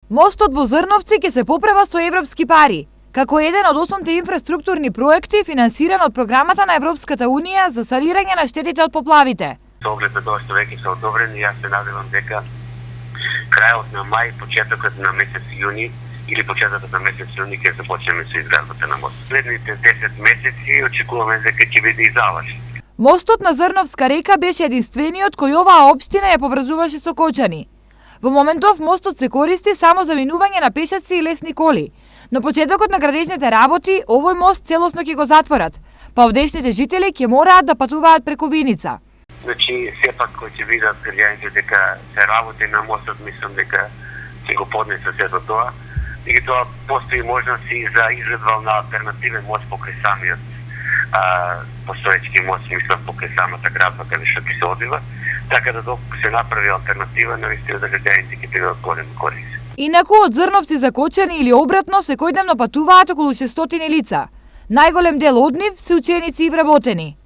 Мостот во Зрновци ќе се поправа со европски пари, како еден од 8 инфраструктурни проекти финансиран од програмата на Европската Унија за санирање на штетите од поплавите. Со оглед на тоа што веќе се одобрени, јас се надевам дека крајот на мај, почетокот на месец јуни или почетокот на месец јуни ќе започнеме со изградбата на мост. Следните 10 месеци очекуваме дека ќе биде и завршен. Мостот на Зрновска река беше единствениот кој оваа општина ја поврзуваше со Кочани. Во моментов мостот се користи само за минување на пешаци и лесни коли, но почетокот на градежните работи овој мост целосно ќе го затворат, па овдешните жители ќе мораат да патуваат преку Виница. Значи, сепак кој ќе видат граѓаните дека се работи на мостот, мислам дека ќе го поднесат сето тоа. И тоа постои можност и за изградба на алтернативен мост покрај самиот постоечки мост, мислам покрај самата градба каде што ќе се одива. Така да доколку се направи алтернатива, наистина за граѓаните ќе бидат голем корист. Инаку од Зрновци за Кочани или обратно секојдневно патуваат околу 600 лица. Најголем дел од нив се ученици и вработени.